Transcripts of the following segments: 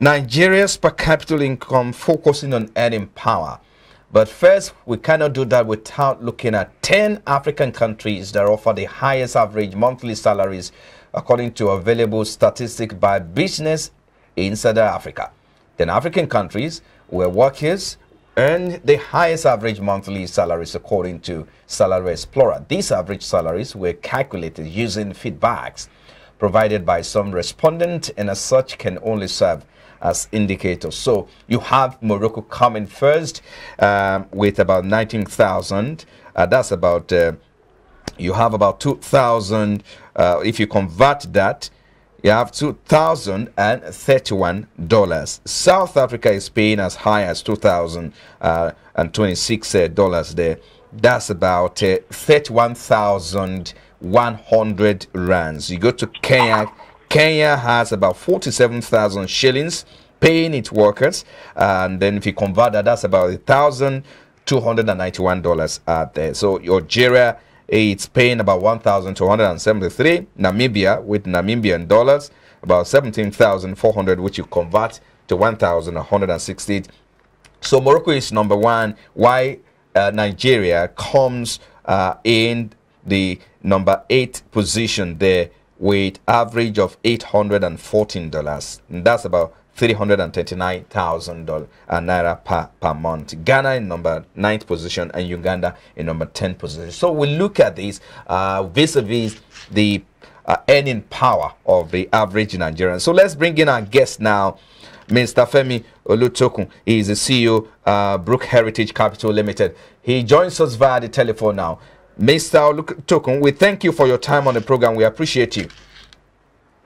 Nigeria's per capita income, focusing on earning power. But first, we cannot do that without looking at 10 African countries that offer the highest average monthly salaries according to available statistics by Business Insider Africa. 10 African countries where workers earn the highest average monthly salaries according to Salary Explorer. These average salaries were calculated using feedbacks provided by some respondents, and as such can only serve as indicators. So you have Morocco coming first with about 19,000. That's about, you have about 2,000. If you convert that, you have $2,031. South Africa is paying as high as $2,026 there. That's about 31,100 rands. You go to Kenya. Kenya has about 47,000 shillings paying its workers, and then if you convert that, that's about $1,291 out there. So Algeria, it's paying about 1,273. Namibia, with Namibian dollars, about 17,400, which you convert to 1,160. So Morocco is number one. Why Nigeria comes in the number 8 position there with average of $814. And that's about $339,000 naira per month. Ghana in number 9th position and Uganda in number 10th position. So we look at this vis-a-vis the earning power of the average Nigerian. So let's bring in our guest now, Mr. Femi Olutokun. He is the CEO, Brook Heritage Capital Limited. He joins us via the telephone now. Mr. Olutokun, we thank you for your time on the program. We appreciate you.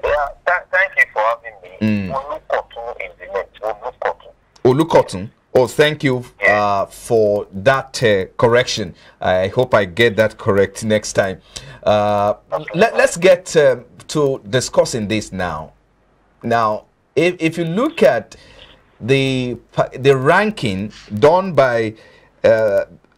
Yeah, thank you for having me. Olukotun is the name. Olukotun. Oh, thank you for that correction. I hope I get that correct next time. Let's get to discussing this now. Now, if you look at the ranking done by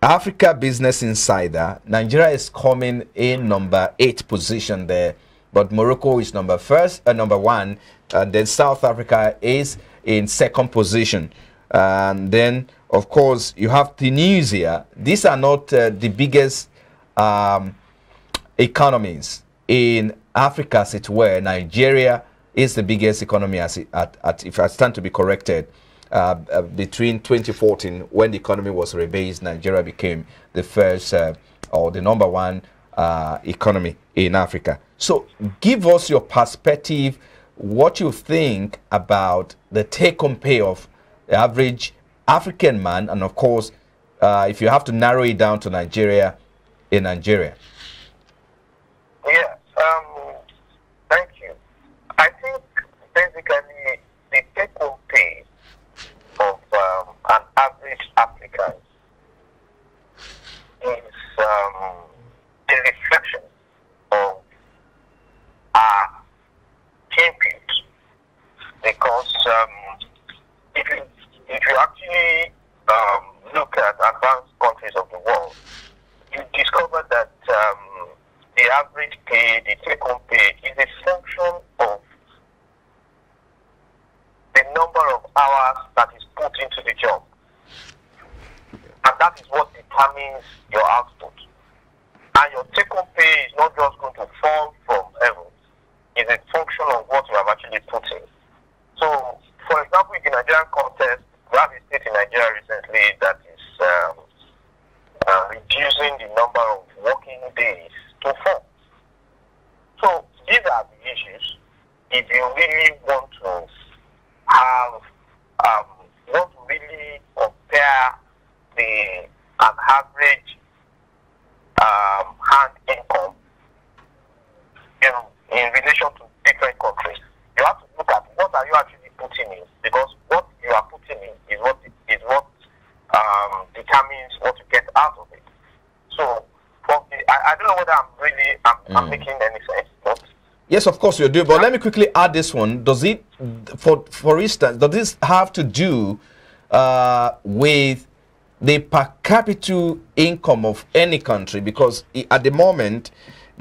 Africa Business Insider, Nigeria is coming in number 8 position there, but Morocco is number 1, and then South Africa is in 2nd position. And then, of course, you have Tunisia. These are not the biggest economies in Africa, as it were. Nigeria is the biggest economy, if I stand to be corrected. Between 2014, when the economy was rebased, Nigeria became the first or the number 1 economy in Africa. So give us your perspective, what you think about the take-home pay of the average African man, and of course, if you have to narrow it down to Nigeria, in Nigeria. Yeah, thank you. I think basically the take-home pay of an average African is a reflection of our input, because if you actually look at advanced countries of the world, you discover that the average pay, the take-home pay, is a function of the number of hours that is put into the job. And that is what determines your output. And your take-home pay is not just going to fall from heaven. It's a function of what you have actually put in. So, for example, in the Nigerian context, we have a state in Nigeria recently that is reducing the number of working days to 4. So, these are the issues. If you really want to have, want to really compare an average hand income in relation to different countries, you have to look at what are you actually putting in, because what you are putting in is what determines what you get out of it. So, I don't know whether I'm making any sense, but yes, of course you do. But let me quickly add this one. Does it, for instance, does this have to do with the per capita income of any country? Because at the moment,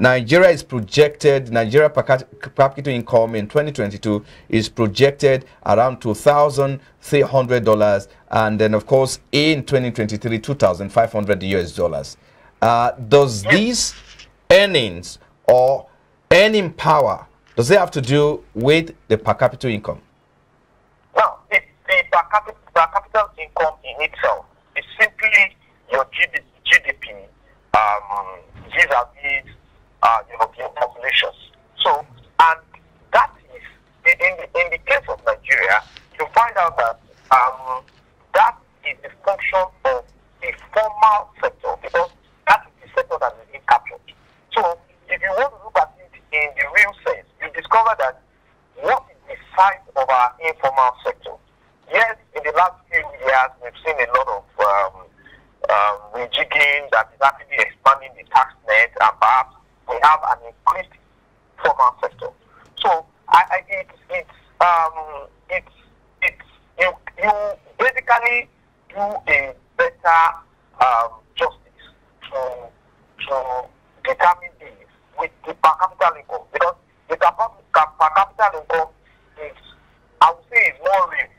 Nigeria is projected, Nigeria per capita income in 2022 is projected around $2,300, and then of course in 2023 $2,500 US. Does these earnings or earning power, does it have to do with the per capita income? No, the per capita income in itself is simply your GDP vis-a-vis your populations. So, and that is, in the case of Nigeria, you find out that that is the function of the formal sector, because that is the sector that is being captured. So, if you want to look at it in the real sense, you discover that what is the size of our informal sector? Yes, in the last few years, we've seen a lot of rejigging that is actually expanding the tax net, and perhaps we have an increased formal sector. So, you basically do a better justice to determine this with the per capita income, because the per capita income is, I would say, is more real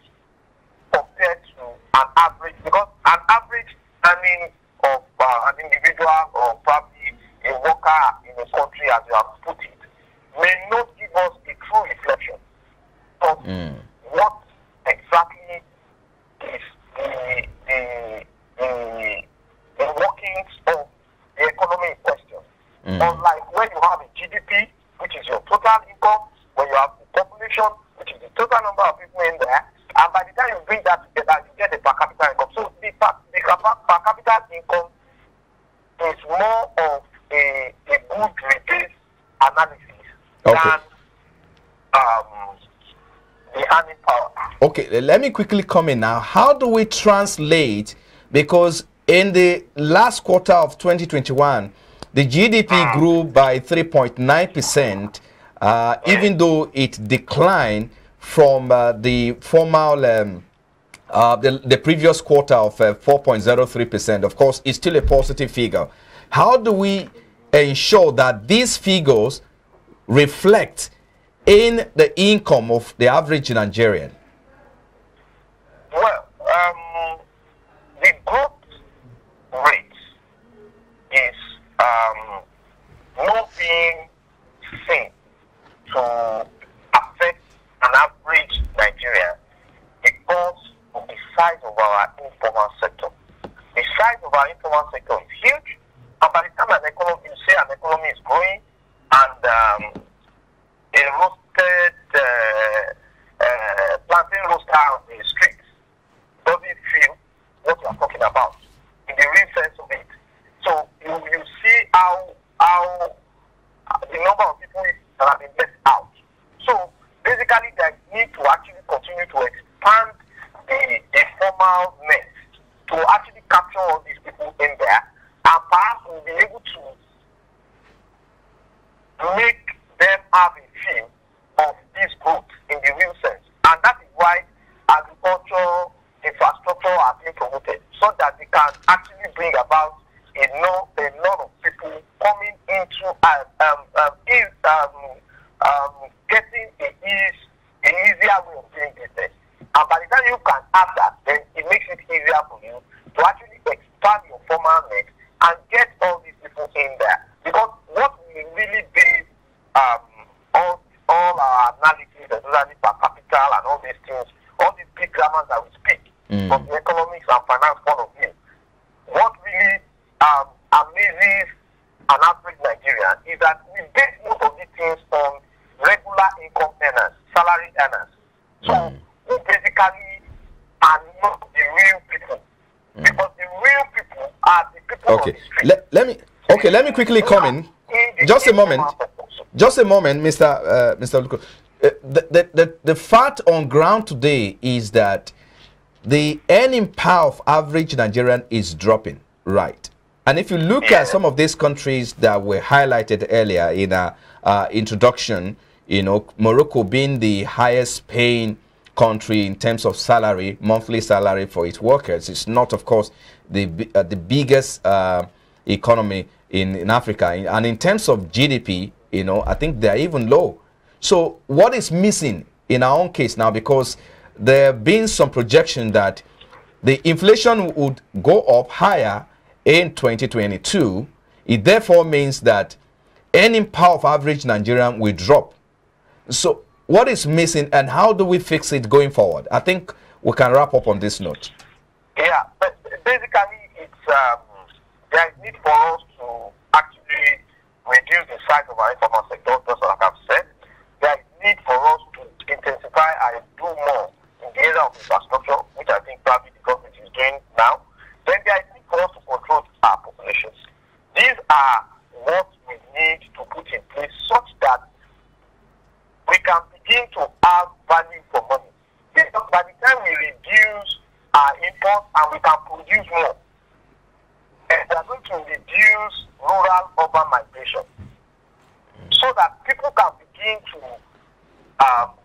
compared to an average, because an average earning of an individual or probably a worker in a country, as you have put it, may not give us a true reflection of what exactly is the workings of the economy in question. Unlike when you have a GDP, which is your total income, when you have the population, which is the total number of people in there, and by the time you bring that together, you get the per capita income. So the per capita income is more of a good rebase analysis than the earning power. Okay, let me quickly come in now. How do we translate, because in the last quarter of 2021, the GDP grew by 3.9%, even though it declined from the formal, the previous quarter of 4.03%. Of course, it's still a positive figure. How do we ensure that these figures reflect in the income of the average Nigerian? Well, the growth rate is not being seen to affect an average Nigerian because of the size of our informal sector. The size of our informal sector is huge, and by the time an economy is growing, and a roasted plantain roaster on the streets doesn't feel what you are talking about in the real sense of it. So you see how the number of people that have been left out. So basically, there need to actually continue to expand the informal net to actually capture all these people in there, and perhaps we'll be able to make them have a feel of this growth in the real sense. And that is why agriculture, infrastructure are being promoted, so that they can actually bring about a lot of people coming into getting an easier way of doing business. And by the time you can have that, then it makes it easier for you to actually expand your formal net and get all these people in there. Because what we really base all our analysis, especially per capital and all these things, all these big grammars that we speak from the economics and finance point of view, what really amazes an average Nigerian is that we base most of these things on regular income earners, salary earners. So we basically are not the real people, because the real people are the people on the street. Let me quickly come in. Just a moment, Mr. Luko. The fact on ground today is that the earning power of average Nigerian is dropping, right? And if you look at some of these countries that were highlighted earlier in our introduction, you know, Morocco being the highest paying country in terms of salary, monthly salary for its workers. It's not, of course, the biggest economy in Africa. And in terms of GDP, you know, I think they're even low. So what is missing in our own case now, because there have been some projection that the inflation would go up higher in 2022. It therefore means that earning power of average Nigerian will drop. So what is missing and how do we fix it going forward? I think we can wrap up on this note. Yeah, but basically it's there is need for us to actually reduce the size of our informal sector, just like I've said. There is need for us to intensify and do more in the area of infrastructure, which I think probably the government is doing now. Then there is need for us to control our populations. These are what we need to put in place such that we can begin to have value for money. Because by the time we reduce our imports and we can produce more, and we are going to reduce rural-urban migration so that people can begin to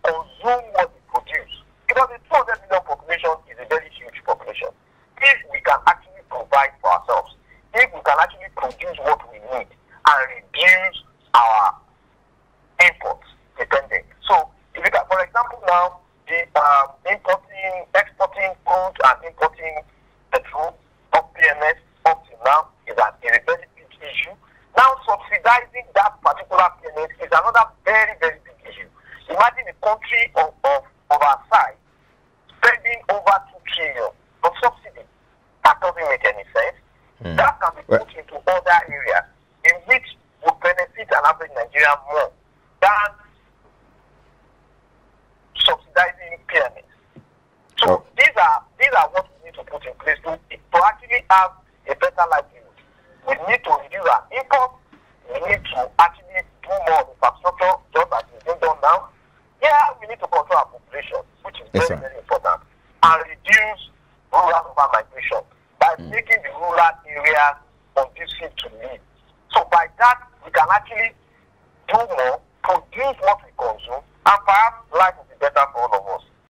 consume what we produce. Because the 200 million population is a very huge population. If we can actually provide for ourselves, if we can actually produce what we need and reduce our imports dependent. So, if you can, for example, now the exporting crude and importing petrol of PMS up to now is a very big issue. Now, subsidizing that particular PMS is another very, very big issue. Imagine a country of our size spending over 2 trillion on subsidy. That doesn't make any sense. That can be put into other areas in which would benefit an average Nigerian more than subsidizing PMS. So these are what we need to put in place to actually have a better livelihood. We need to reduce our imports. We need to actually do more infrastructure, just as it's being done now. Yeah, we need to control our population, which is very, very important, and reduce rural urban migration by making the rural areas conducive to live. So by that, we can actually do more, produce what